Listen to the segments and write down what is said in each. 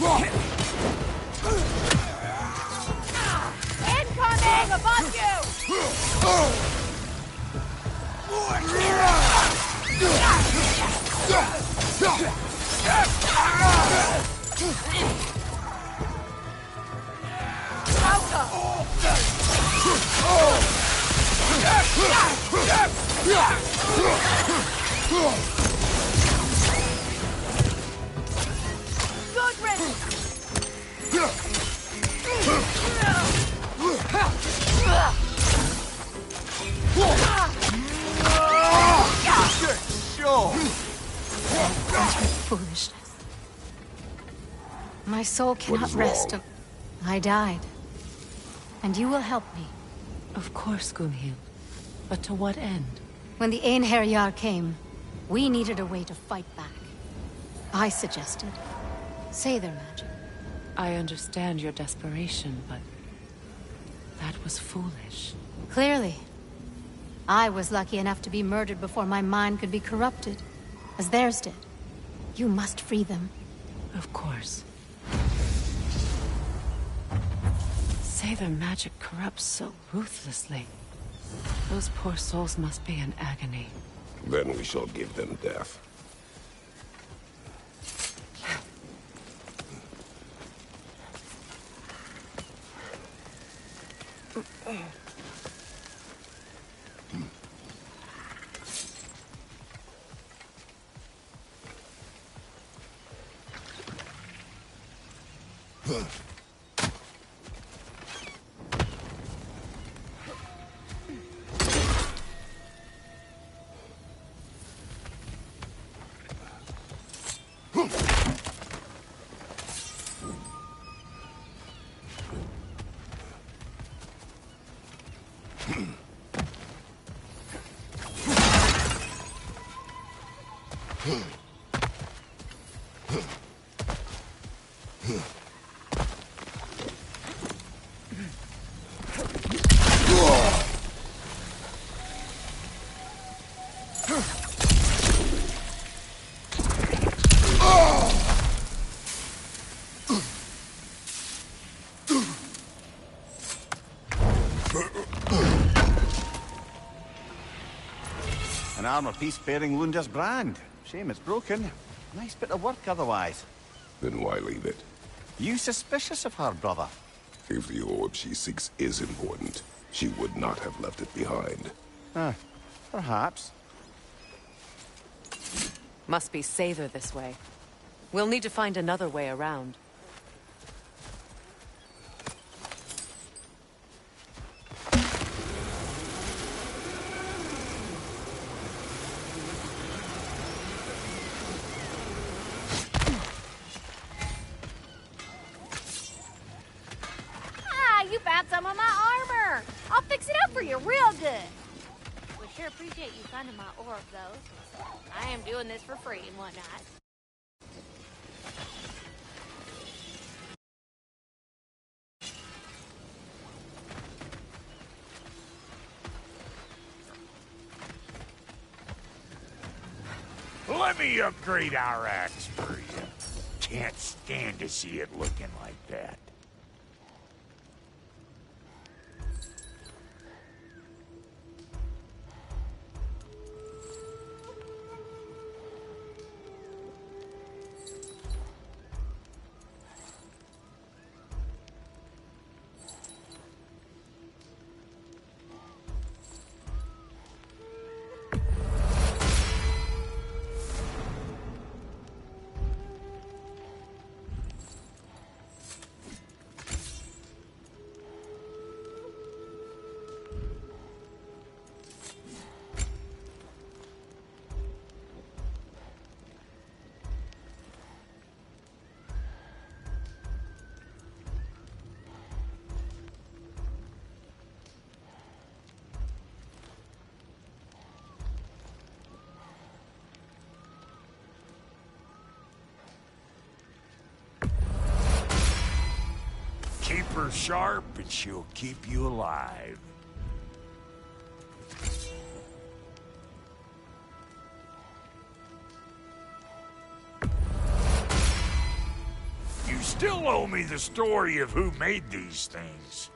Incoming! Above you! Good riddance! Foolishness. My soul cannot rest. I died. And you will help me. Of course, Gunhild. But to what end? When the Einherjar came, we needed a way to fight back. I suggested Seidr magic. I understand your desperation, but that was foolish. Clearly. I was lucky enough to be murdered before my mind could be corrupted, as theirs did. You must free them. Of course. Seidr magic corrupts so ruthlessly. Those poor souls must be in agony. Then we shall give them death. An armor-piece bearing Lunda's brand. Shame it's broken. Nice bit of work otherwise. Then why leave it? You suspicious of her, brother? If the orb she seeks is important, she would not have left it behind. Perhaps. Must be Seidr this way. We'll need to find another way around. You found some of my armor! I'll fix it up for you real good! We sure appreciate you finding my orb, though. I am doing this for free and whatnot. Let me upgrade our axe for you. Can't stand to see it looking like that. Keep her sharp and she'll keep you alive. You still owe me the story of who made these things.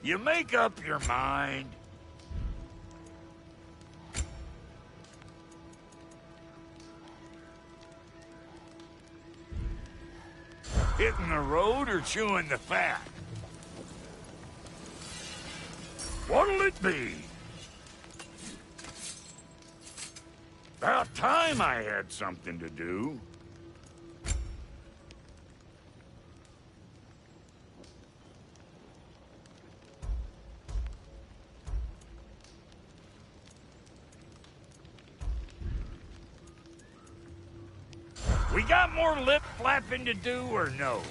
You make up your mind. Hitting the road or chewing the fat? What'll it be? About time I had something to do. We got more lip flapping to do or no?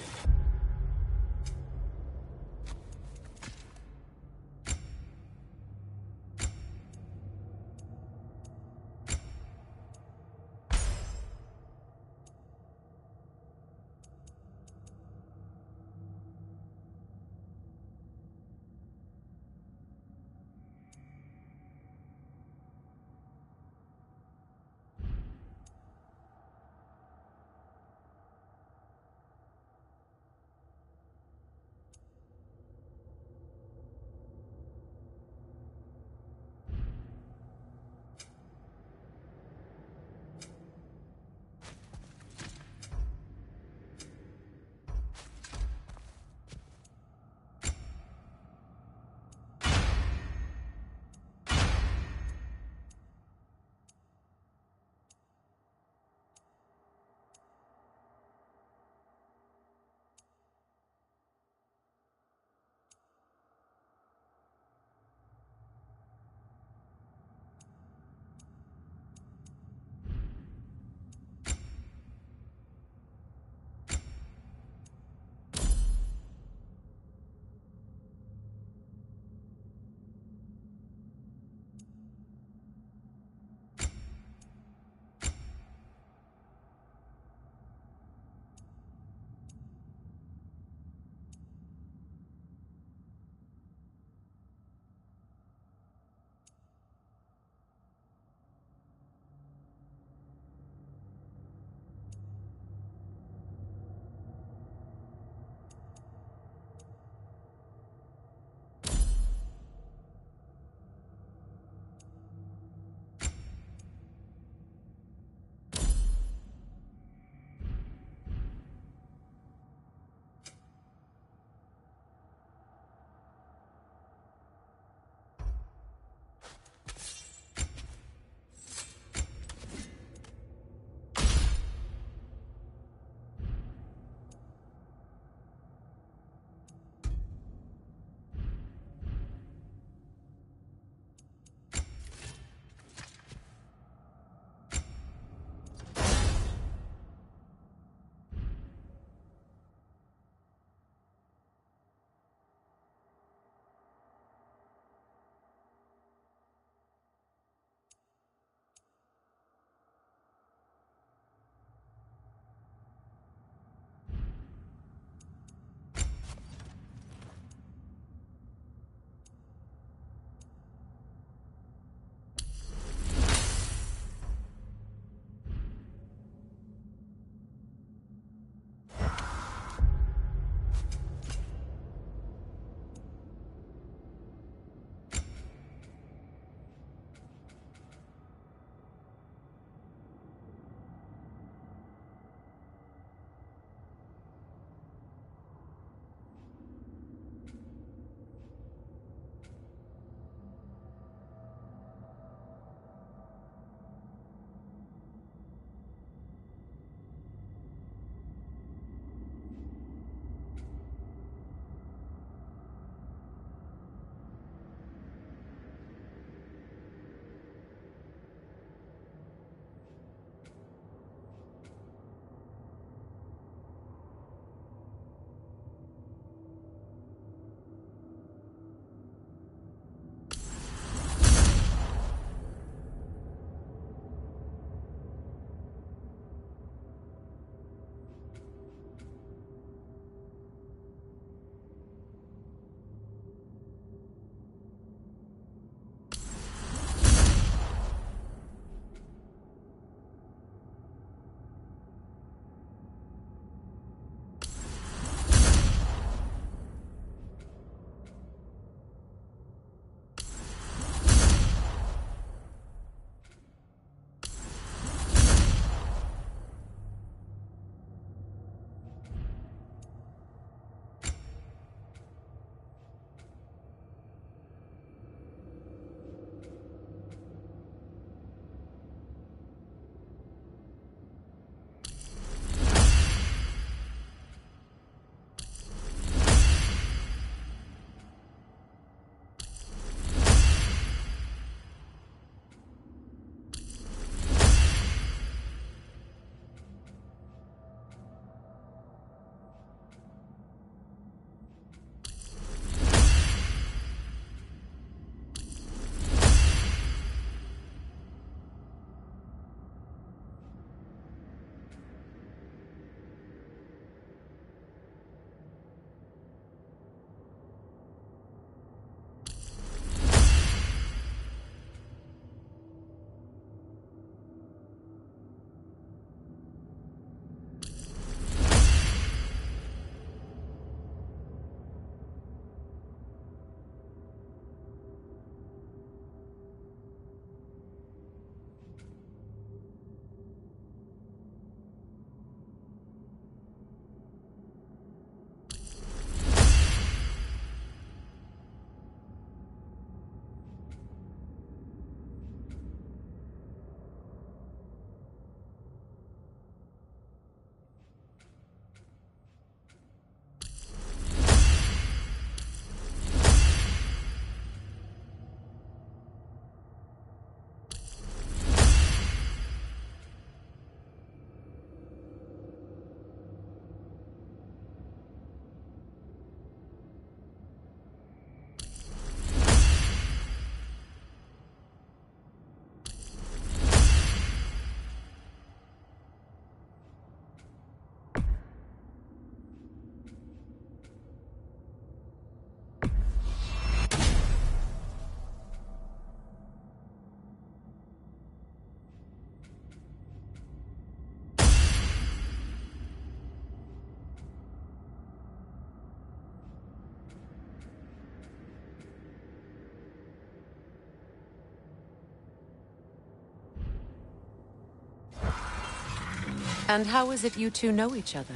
And how is it you two know each other?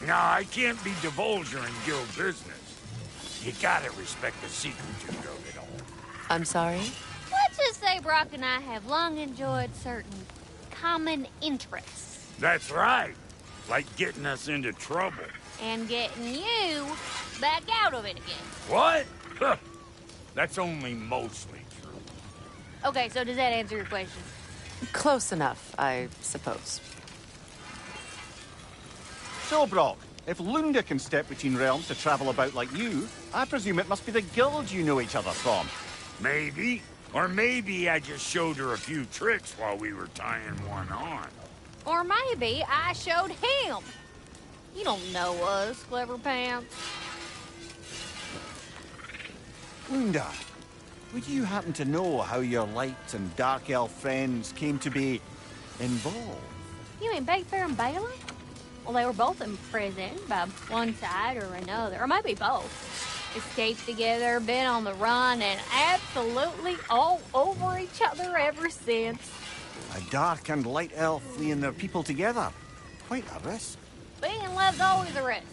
No, I can't be divulging guild business. You gotta respect the secret you wrote it all. I'm sorry? Let's just say Brock and I have long enjoyed certain common interests. That's right. Like getting us into trouble. And getting you back out of it again. What? Huh. That's only mostly true. Okay, so does that answer your question? Close enough, I suppose. So, Brock, if Lunda can step between realms to travel about like you, I presume it must be the guild you know each other from. Maybe. Or maybe I just showed her a few tricks while we were tying one on. Or maybe I showed him. You don't know us, Clever Pants. Lunda, would you happen to know how your light and dark elf friends came to be involved? You mean Big Bear and Bailey? Well, they were both imprisoned by one side or another, or maybe both. Escaped together, been on the run, and absolutely all over each other ever since. A dark and light elf fleeing their people together. Quite a risk. Being in love's always a risk.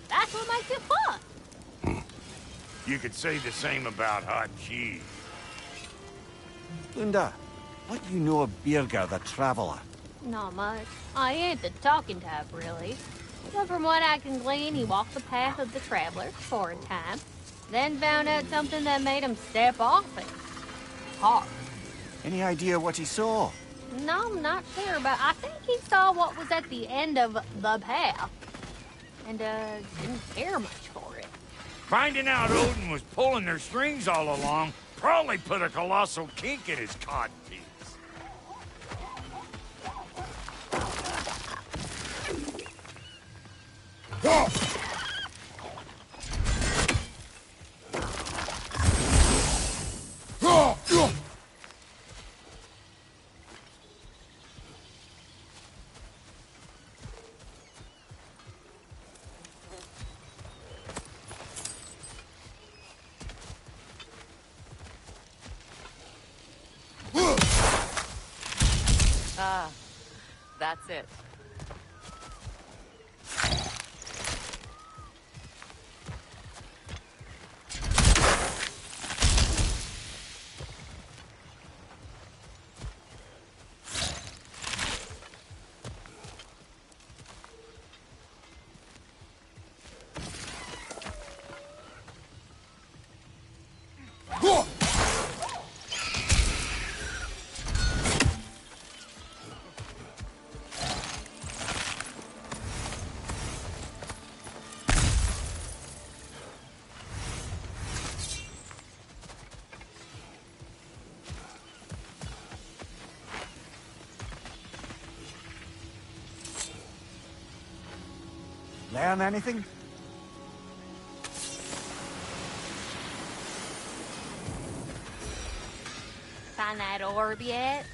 That's what makes it fun. You could say the same about hot cheese. Lunda, what do you know of Birger the Traveler? Not much. I ain't the talking type, really. But from what I can glean, he walked the path of the traveler for a time, then found out something that made him step off it. Hard. Any idea what he saw? No, I'm not sure, but I think he saw what was at the end of the path. And, didn't care much for it. Finding out Odin was pulling their strings all along probably put a colossal kink in his cod piece. Ah, that's it. Learn anything? Find that orb yet?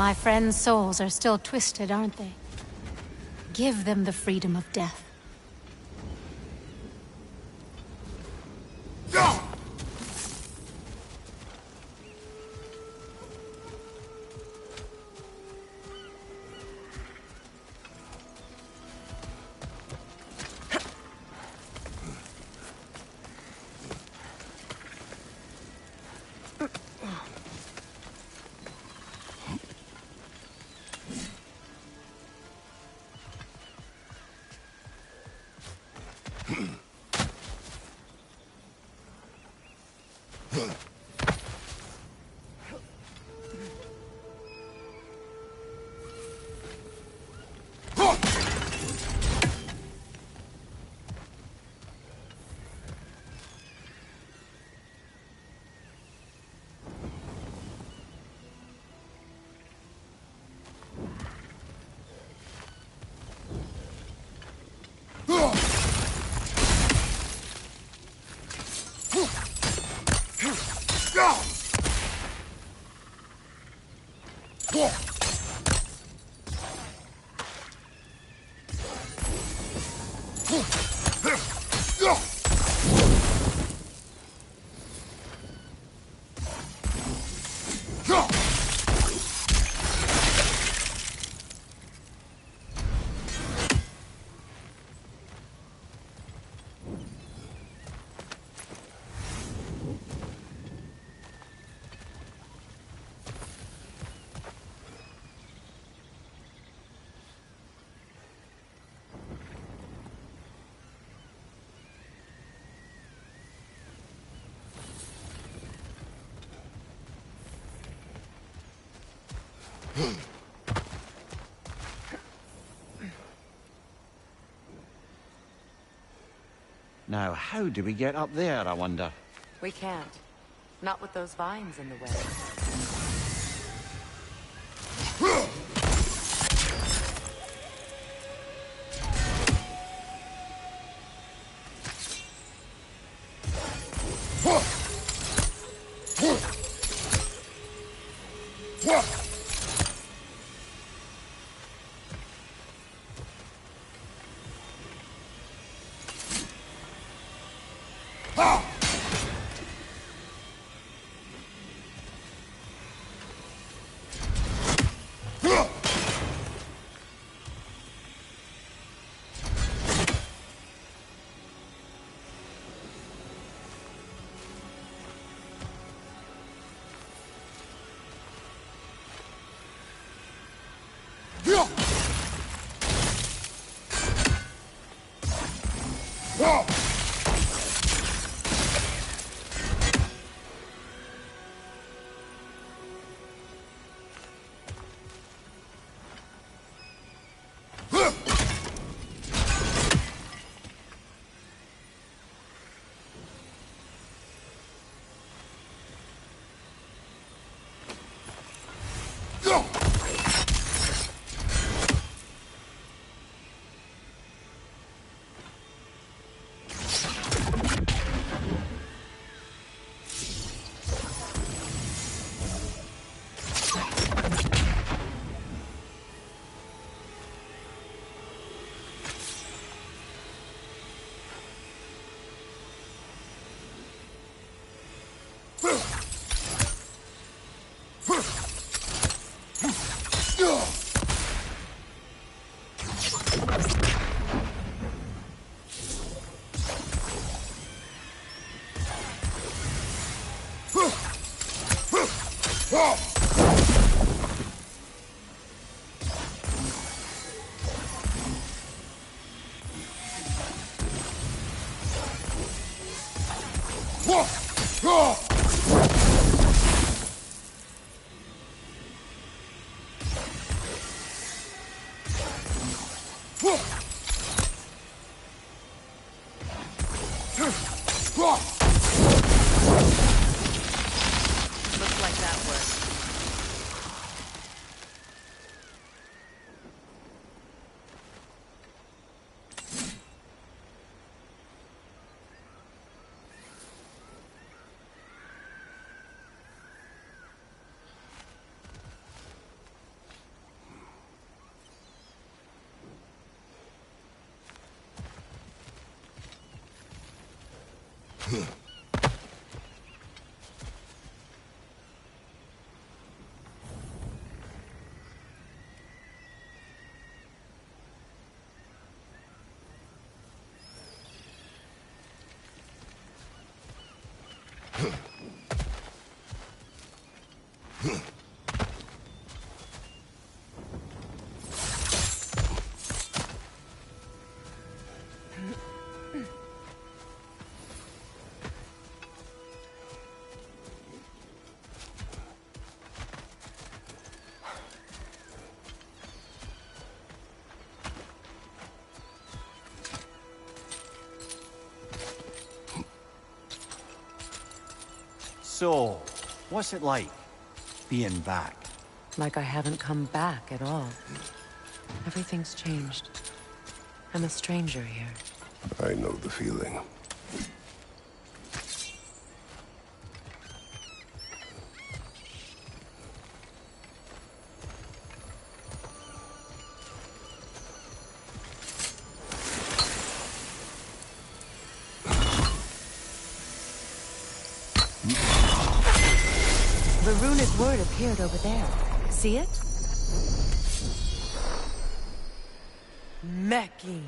My friends' souls are still twisted, aren't they? Give them the freedom of death. Now, how do we get up there, I wonder? We can't. Not with those vines in the way. So, what's it like, being back? Like I haven't come back at all. Everything's changed. I'm a stranger here. I know the feeling. The runic word appeared over there. See it? Mecking.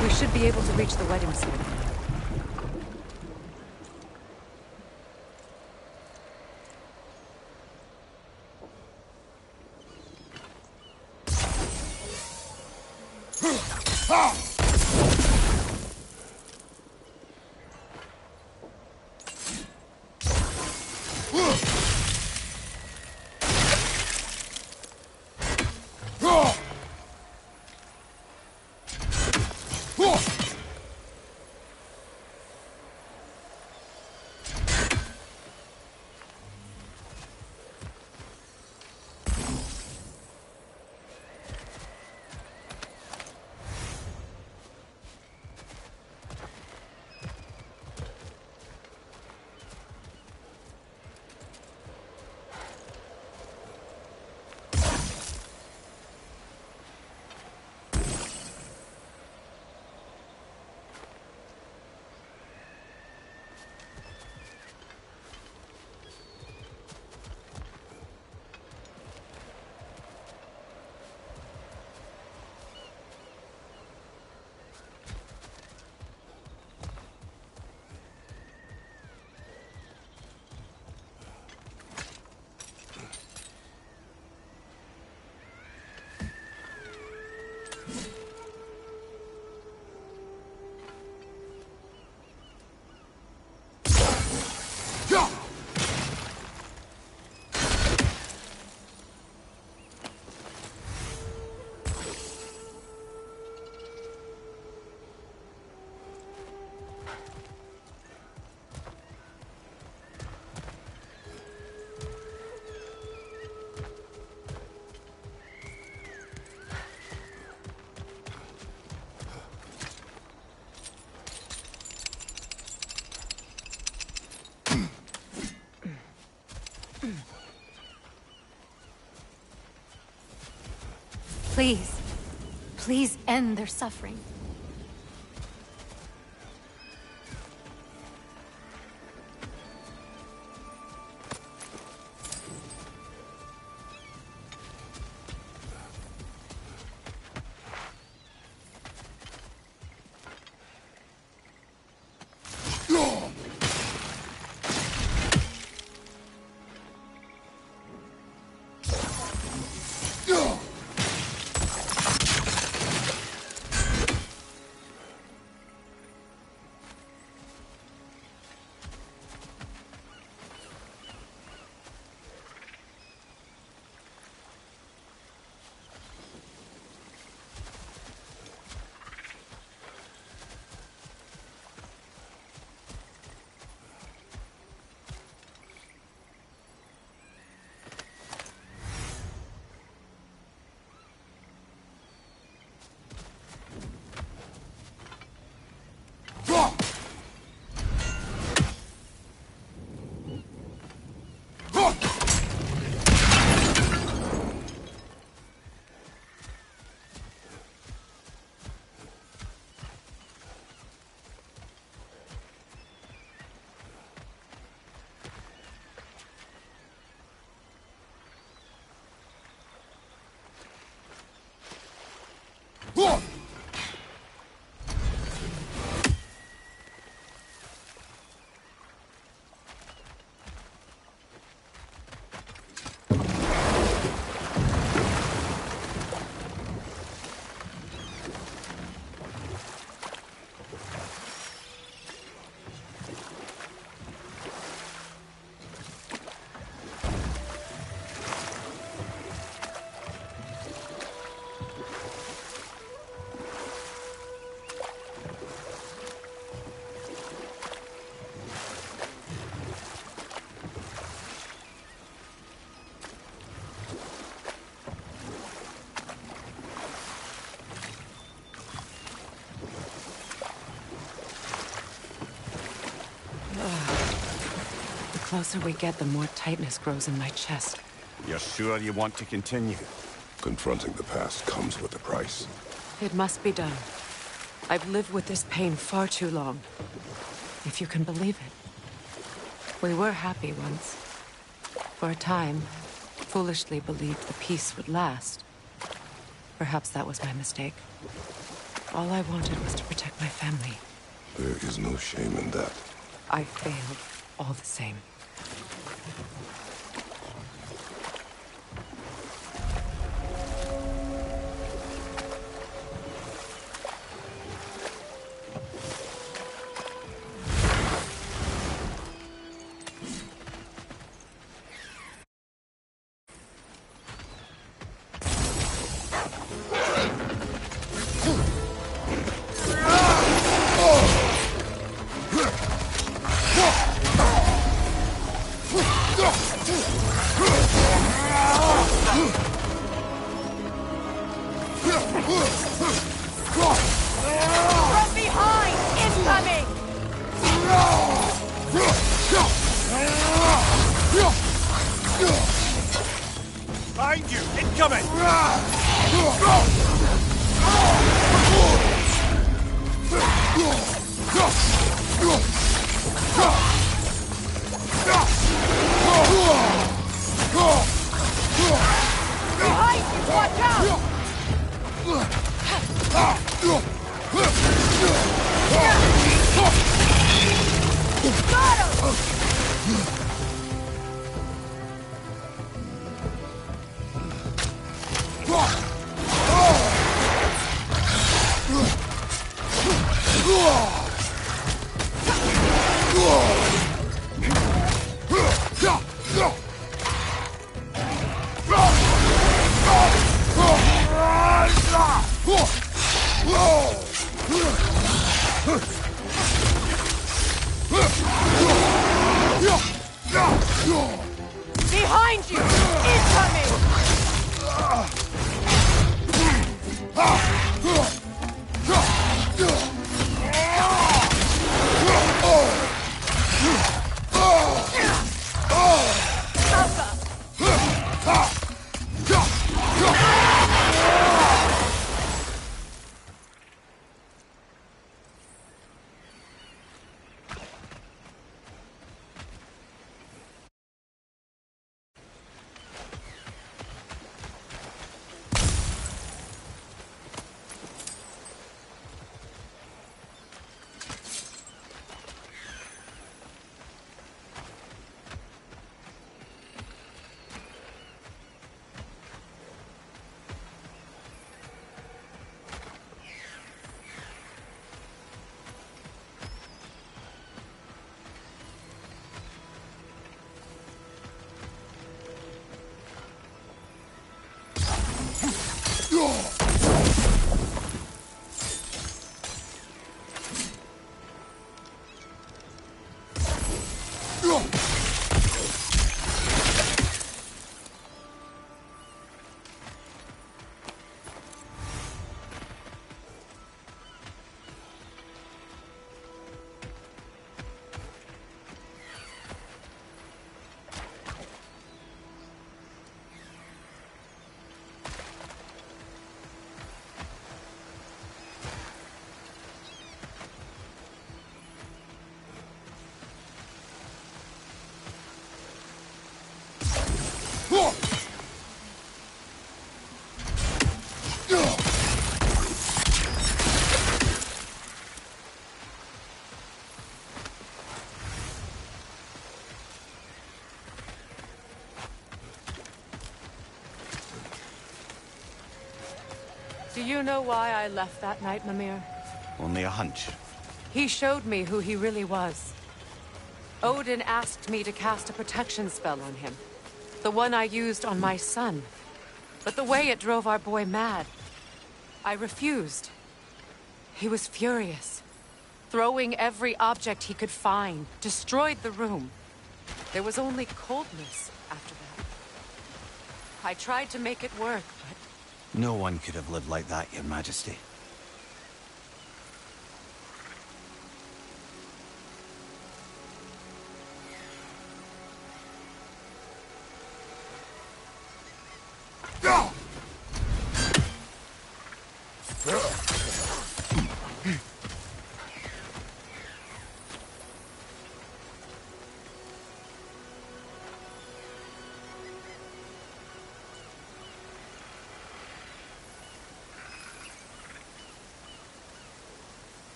We should be able to reach the wedding ceremony. Please. Please end their suffering. The closer we get, the more tightness grows in my chest. You're sure you want to continue? Confronting the past comes with a price. It must be done. I've lived with this pain far too long. If you can believe it. We were happy once. For a time, foolishly believed the peace would last. Perhaps that was my mistake. All I wanted was to protect my family. There is no shame in that. I failed, all the same. From behind! Incoming! Behind you! Incoming! Behind you! Watch out! Got him! Behind you! Incoming! you know why I left that night, Mimir? Only a hunch. He showed me who he really was. Odin asked me to cast a protection spell on him. The one I used on my son. But the way it drove our boy mad, I refused. He was furious, throwing every object he could find, destroyed the room. There was only coldness after that. I tried to make it work, but... No one could have lived like that, Your Majesty.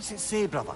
What's it say, brother?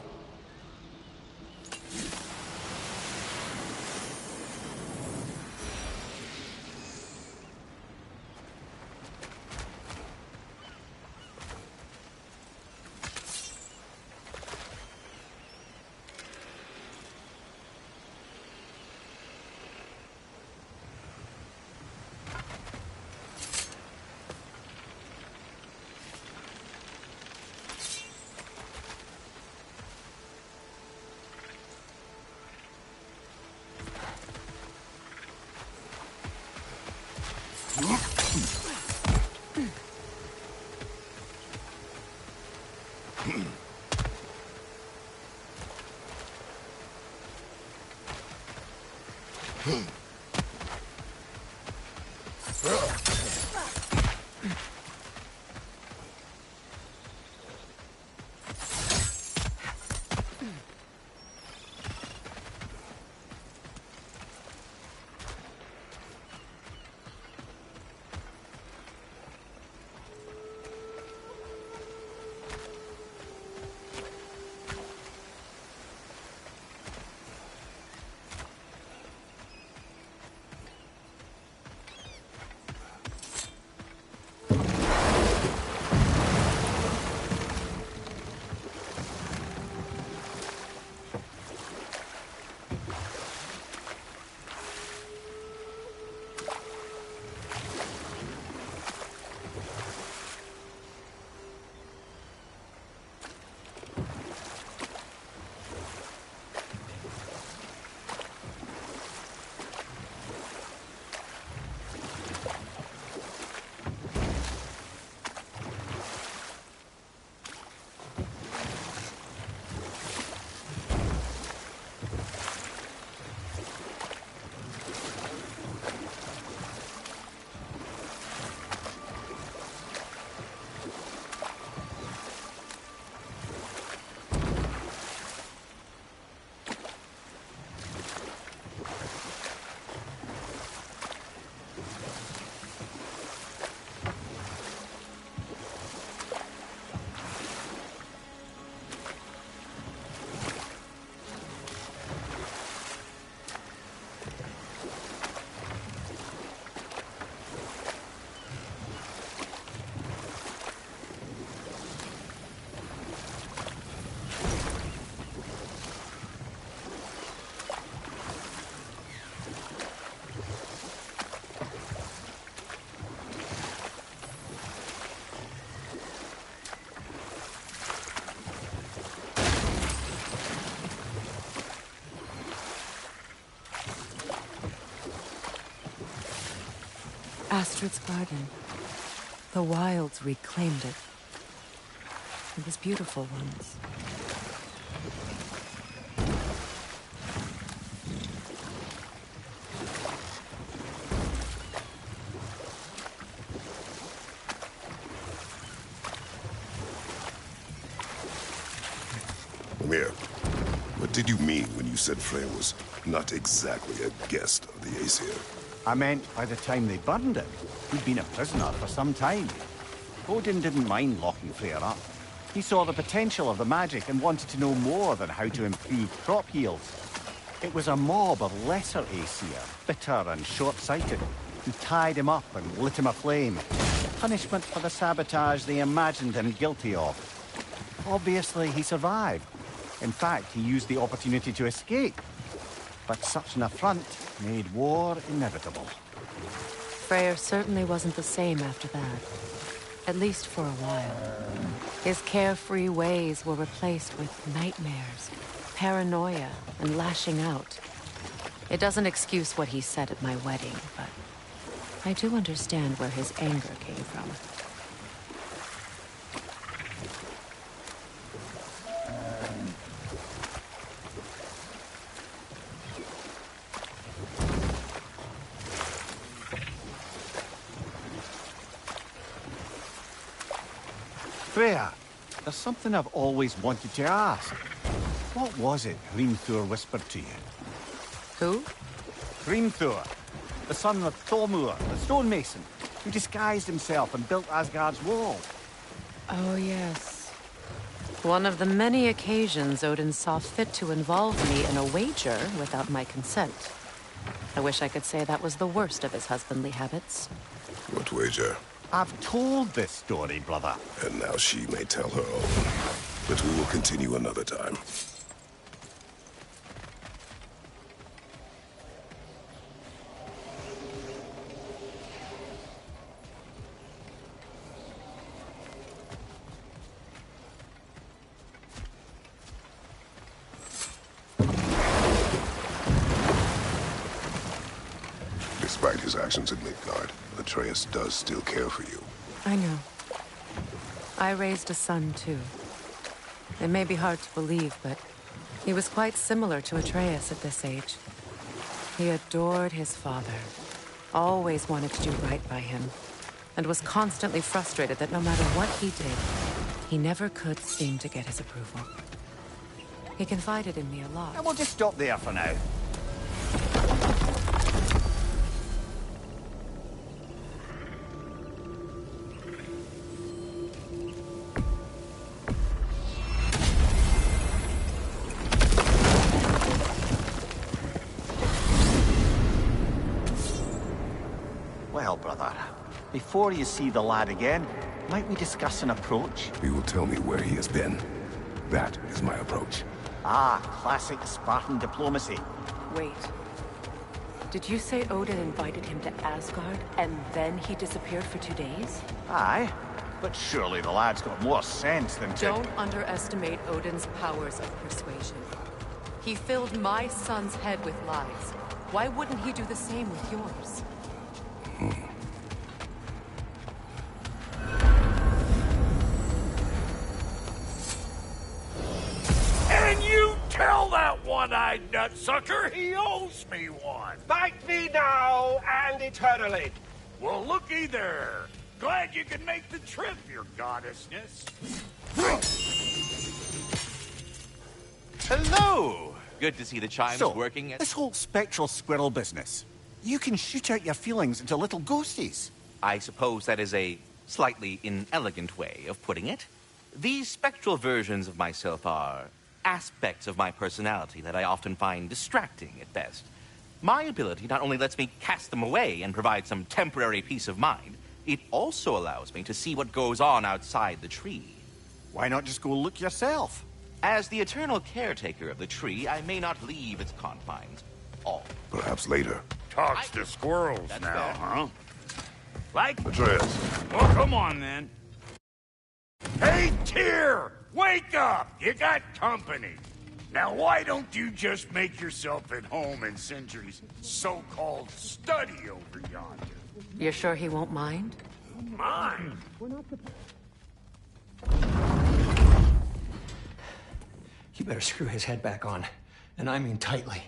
Astrid's garden. The wilds reclaimed it. It was beautiful once. Come here. What did you mean when you said Freya was not exactly a guest of the Aesir? I meant by the time they burned it, he'd been a prisoner for some time. Odin didn't mind locking Freya up. He saw the potential of the magic and wanted to know more than how to improve crop yields. It was a mob of lesser Aesir, bitter and short-sighted, who tied him up and lit him aflame. Punishment for the sabotage they imagined him guilty of. Obviously, he survived. In fact, he used the opportunity to escape. But such an affront made war inevitable. Freyr certainly wasn't the same after that. At least for a while. His carefree ways were replaced with nightmares, paranoia, and lashing out. It doesn't excuse what he said at my wedding, but I do understand where his anger came from. Freya, there's something I've always wanted to ask. What was it Hrimthur whispered to you? Who? Hrimthur, the son of Thormur, the stonemason, who disguised himself and built Asgard's wall. Oh, yes. One of the many occasions Odin saw fit to involve me in a wager without my consent. I wish I could say that was the worst of his husbandly habits. What wager? I've told this story, brother. And now she may tell her own. But we will continue another time. Despite his actions at Midgard, Atreus does still care for you. I know. I raised a son, too. It may be hard to believe, but he was quite similar to Atreus at this age. He adored his father, always wanted to do right by him, and was constantly frustrated that no matter what he did, he never could seem to get his approval. He confided in me a lot. And we'll just stop there for now. Well, brother, before you see the lad again, might we discuss an approach? He will tell me where he has been. That is my approach. Ah, classic Spartan diplomacy. Wait. Did you say Odin invited him to Asgard, and then he disappeared for 2 days? Aye, but surely the lad's got more sense than to... Don't underestimate Odin's powers of persuasion. He filled my son's head with lies. Why wouldn't he do the same with yours? And you tell that one-eyed nutsucker he owes me one. Fight me now and eternally. Well, looky there. Glad you could make the trip, your goddessness. Hello. Good to see the chimes So, working. this whole spectral squirrel business, you can shoot out your feelings into little ghosties. I suppose that is a slightly inelegant way of putting it. These spectral versions of myself are aspects of my personality that I often find distracting at best. My ability not only lets me cast them away and provide some temporary peace of mind, it also allows me to see what goes on outside the tree. Why not just go look yourself? As the eternal caretaker of the tree, I may not leave its confines. All. Perhaps later. Talks to squirrels That's now, fair. huh? Like... Atreus, Well, come on, then. Hey, Tyr! Wake up! You got company. Now, why don't you just make yourself at home in Sindri's so-called study over yonder? You're sure he won't mind? Mine? You better screw his head back on. And I mean tightly.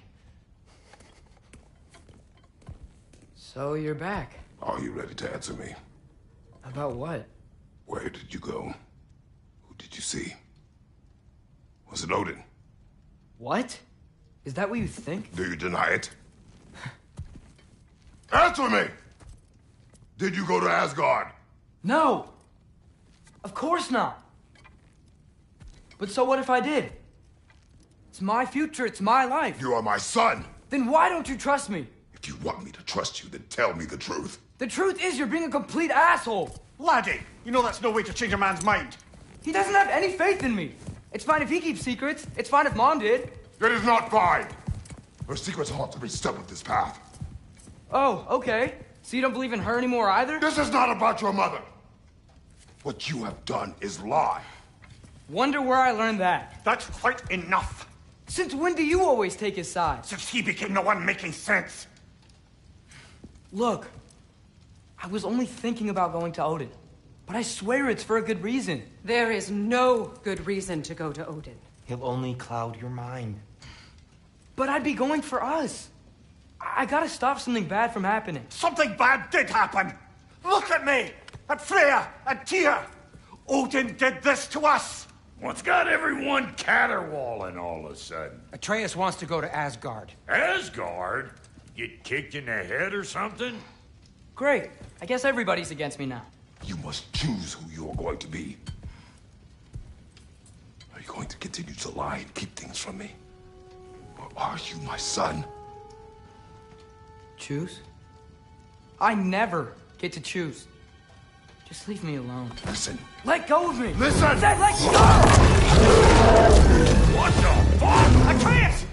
So you're back. are you ready to answer me? About what? Where did you go? Who did you see? Was it Odin? What? Is that what you think? Do you deny it? Answer me! Did you go to Asgard? No! Of course not! But so what if I did? It's my future, it's my life. You are my son! Then why don't you trust me? If you want me to trust you, then tell me the truth. The truth is you're being a complete asshole! Laddie, you know that's no way to change a man's mind. He doesn't have any faith in me. It's fine if he keeps secrets. It's fine if Mom did. It is not fine! Her secrets haunt every step of this path. Oh, okay. So you don't believe in her anymore either? This is not about your mother. What you have done is lie. Wonder where I learned that. That's quite enough. Since when do you always take his side? Since he became the one making sense. Look, I was only thinking about going to Odin. But I swear it's for a good reason. There is no good reason to go to Odin. He'll only cloud your mind. But I'd be going for us. I gotta stop something bad from happening. Something bad did happen. Look at me, at Freya, and Tyr. Odin did this to us. What's got everyone caterwauling all of a sudden? Atreus wants to go to Asgard. Asgard? Get kicked in the head or something? Great. I guess everybody's against me now. You must choose who you are going to be. Are you going to continue to lie and keep things from me? Or are you my son? Choose? I never get to choose. Just leave me alone. Listen. Let go of me! Listen! I said let go! What the fuck? Atreus!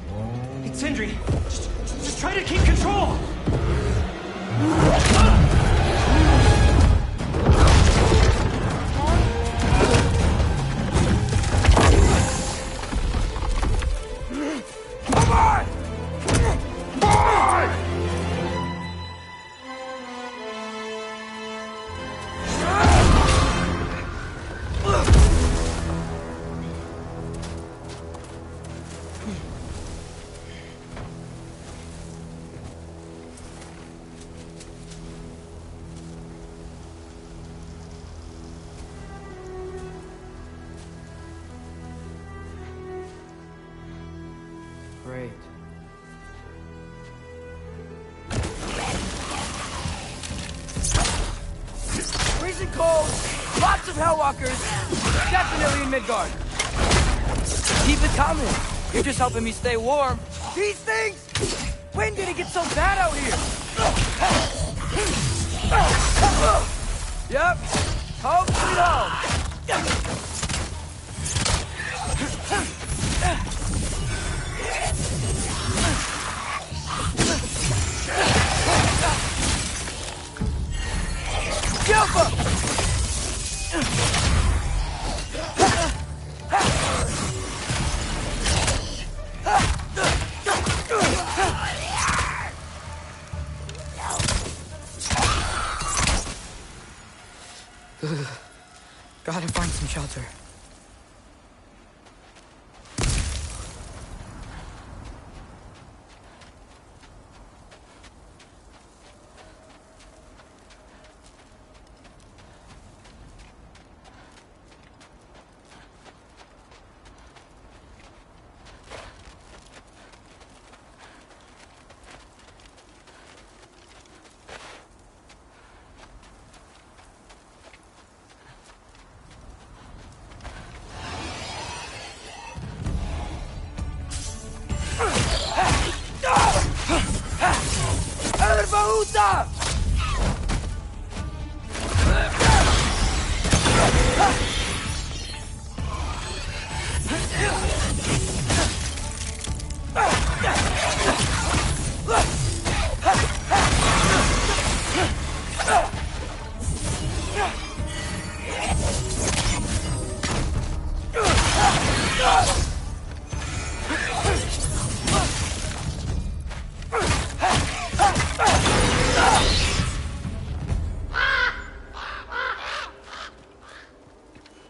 It's Sindri. Just try to keep control! Come on! Boy! strongholds, lots of Hellwalkers, definitely in Midgard. Keep it coming. You're just helping me stay warm. These things? When did it get so bad out here? Yep. Home sweet home. Jump up! Gotta find some shelter.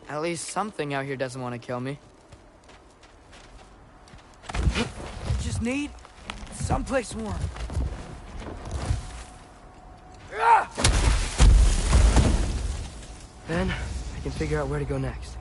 At least something out here doesn't want to kill me. Just need someplace warm. Then I can figure out where to go next.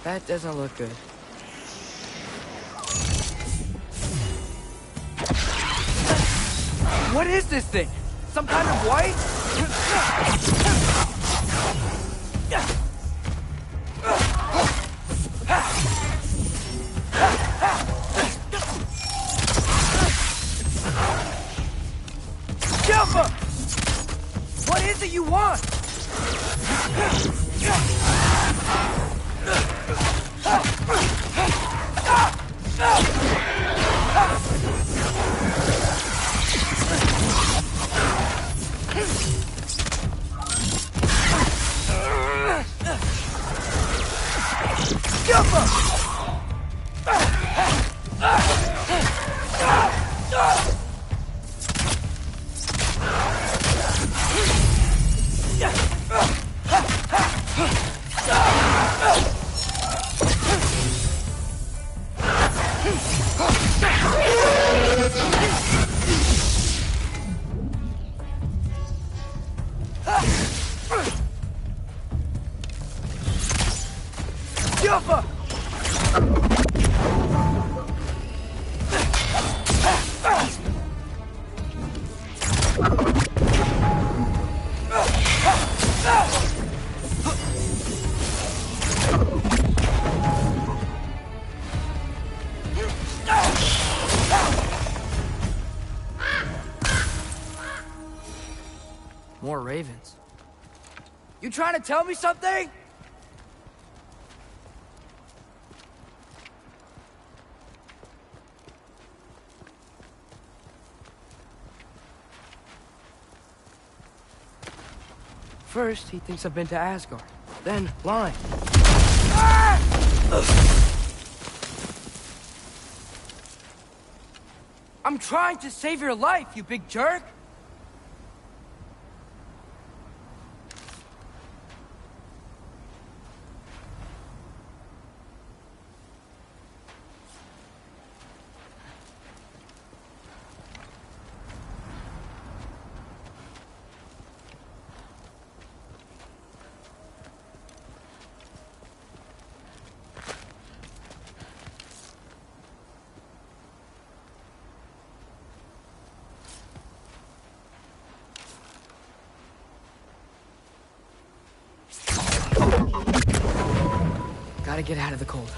That doesn't look good. What is this thing? Some kind of white? Jumper! What is it you want? More ravens. You trying to tell me something? First, he thinks I've been to Asgard. Then, lying. I'm trying to save your life, you big jerk! Gotta get out of the cold.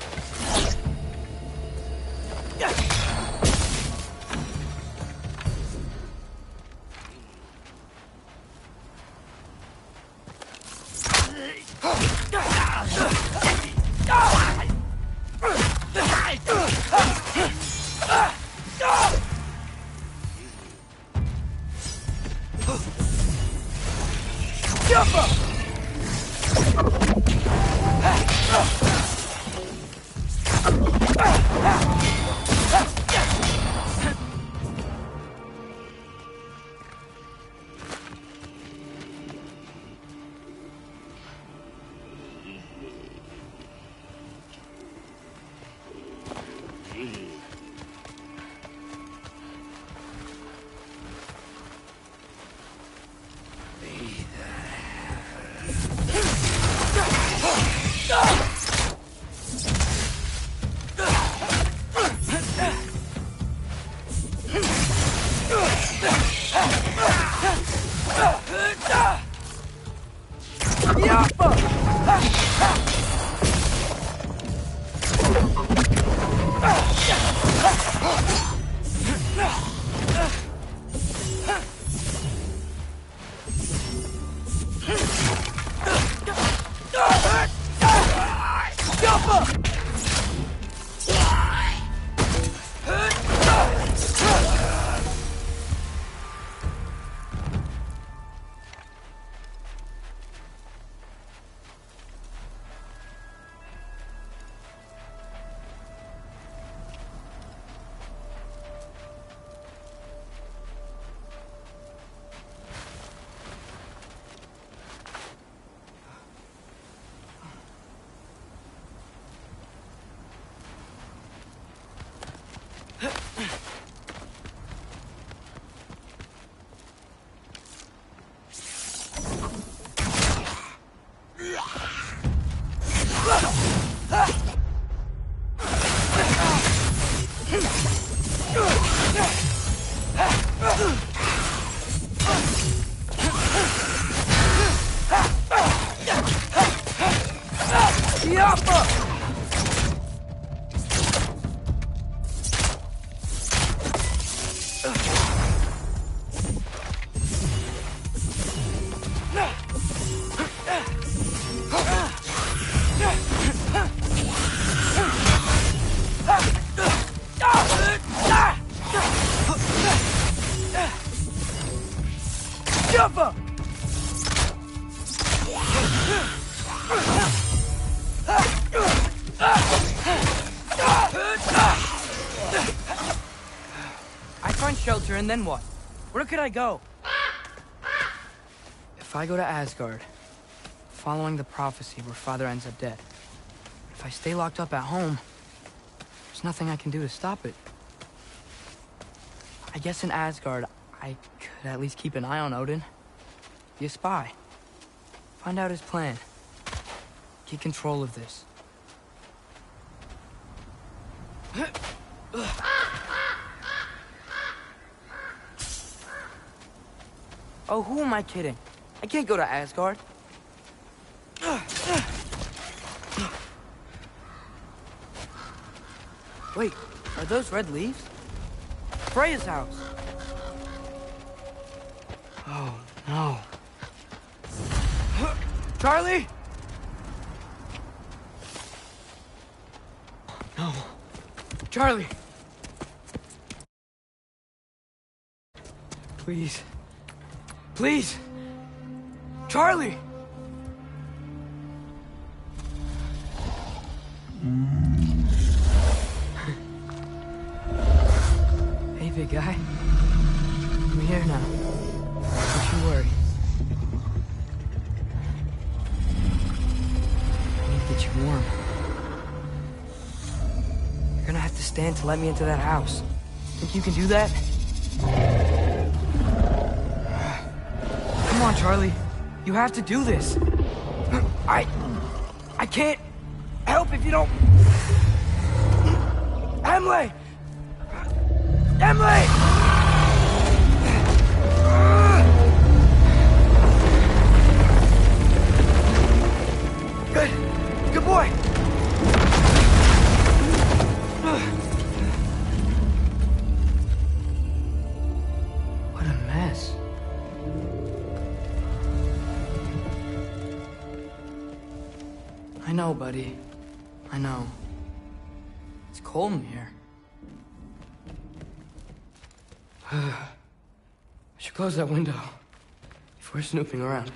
Shelter, and then what? Where could I go? If I go to Asgard, following the prophecy where Father ends up dead, if I stay locked up at home, there's nothing I can do to stop it. I guess in Asgard, I could at least keep an eye on Odin. Be a spy. Find out his plan. Get control of this. Oh, who am I kidding? I can't go to Asgard. Wait, are those red leaves? Freya's house. Oh, no. Charlie? No. Charlie! Please. Please! Charlie! Hey, big guy. I'm here now. Don't you worry. I need to get you warm. You're gonna have to stand to let me into that house. Think you can do that? Come on, Charlie. You have to do this. I can't help if you don't... Emily! Emily! Good boy! What a mess. I know, buddy. I know. It's cold in here. I should close that window if we're snooping around.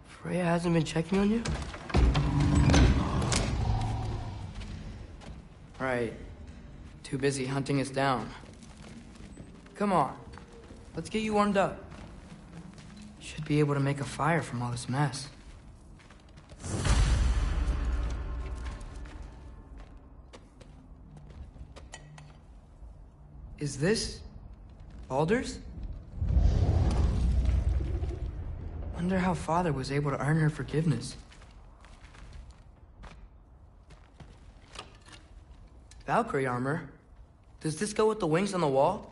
Freya hasn't been checking on you? Right. Too busy hunting us down. Come on. Let's get you warmed up. Should be able to make a fire from all this mess. Is this Baldur's? Wonder how Father was able to earn her forgiveness. Valkyrie armor? Does this go with the wings on the wall?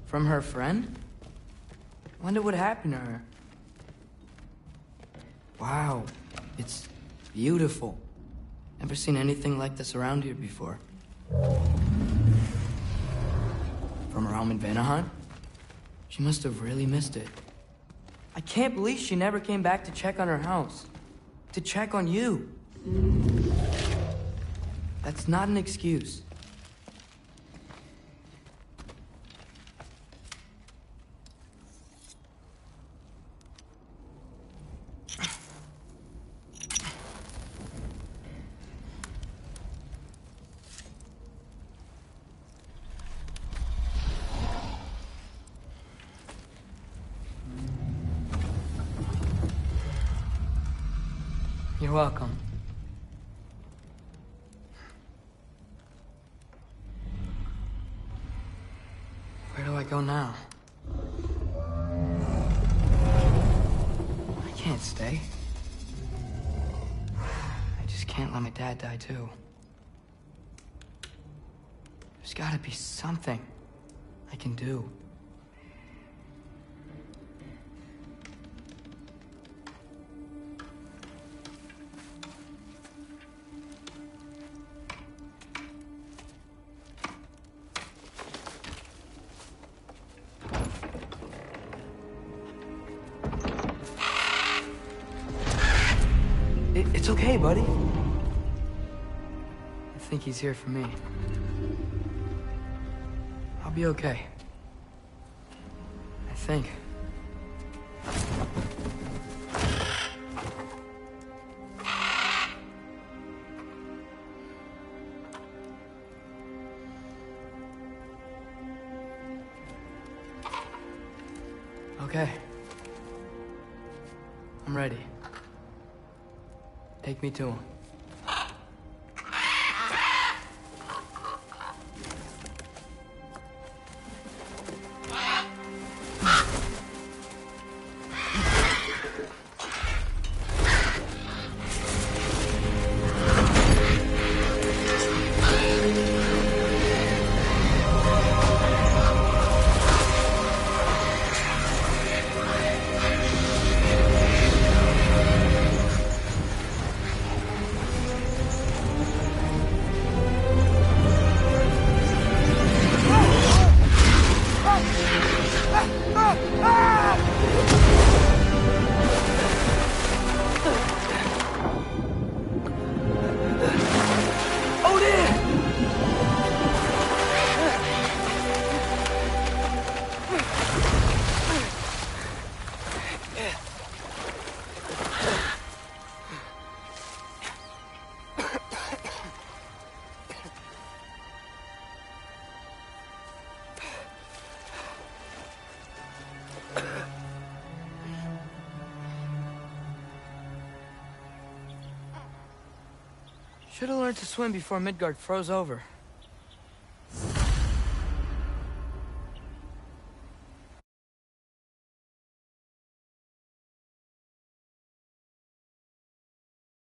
From her friend? Wonder what happened to her. Wow, it's beautiful. Never seen anything like this around here before. From her home in Vanaheim? She must have really missed it. I can't believe she never came back to check on her house. To check on you. That's not an excuse. You're welcome. Where do I go now? I can't stay. I just can't let my dad die too. There's gotta be something I can do. It's okay, buddy. I think he's here for me. I'll be okay. I think. Okay. I'm ready. Take me to him. Should have learned to swim before Midgard froze over.